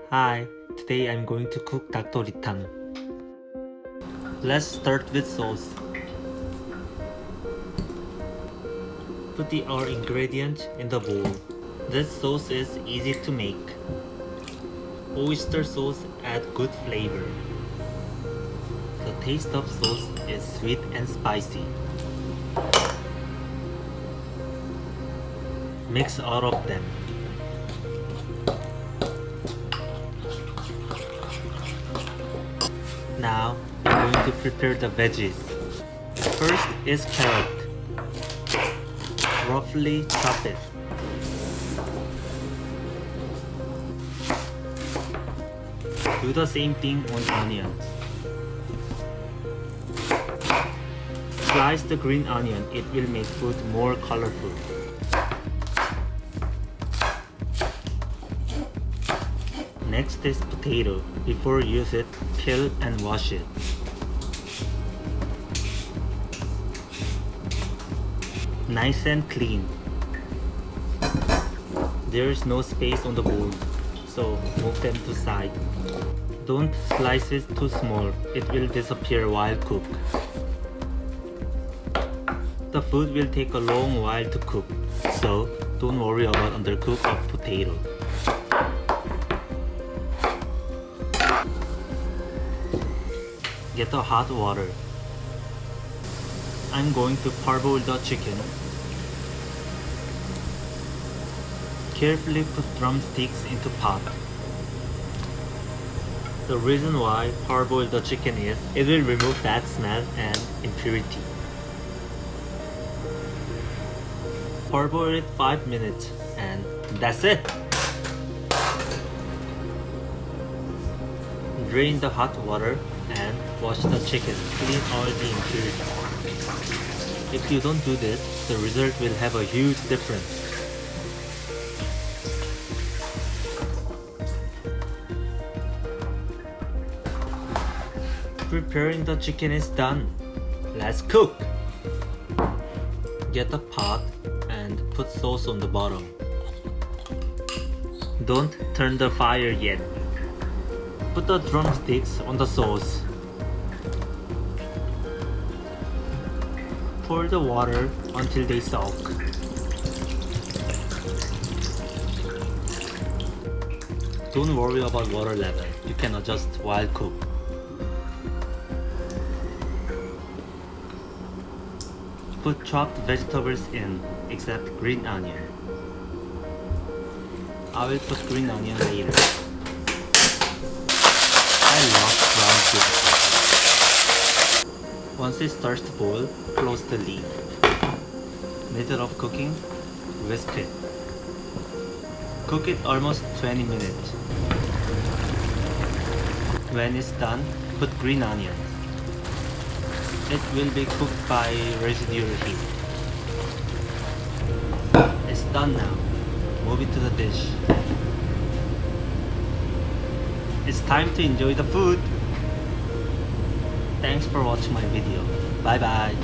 Hi, today I'm going to cook Dakdoritang. Let's start with sauce. Put our ingredients in the bowl. This sauce is easy to make. Oyster sauce adds good flavor. The taste of sauce is sweet and spicy. Mix all of them. Now, I'm going to prepare the veggies. First is carrot. Roughly chop it. Do the same thing on onions. Slice the green onion, it will make food more colorful. Next is potato. Before you use it, peel and wash it. Nice and clean. There is no space on the bowl, so move them to side. Don't slice it too small, it will disappear while cooked. The food will take a long while to cook, so don't worry about undercook of potato. Get the hot water. I'm going to parboil the chicken. Carefully put drumsticks into pot. The reason why parboil the chicken is, it will remove bad smell and impurity. Parboil it 5 minutes and that's it! Drain the hot water and wash the chicken, clean all the impurities. If you don't do this, the result will have a huge difference. Preparing the chicken is done. Let's cook! Get a pot and put sauce on the bottom. Don't turn the fire yet. Put the drumsticks on the sauce. Pour the water until they soak. Don't worry about water level, you can adjust while cooked. Put chopped vegetables in, except green onion. I will put green onion later. I love brown soup. Once it starts to boil, close the lid. Method of cooking, whisk it. Cook it almost 20 minutes. When it's done, put green onions. It will be cooked by residual heat. It's done now. Move it to the dish. It's time to enjoy the food. Thanks for watching my video. Bye bye.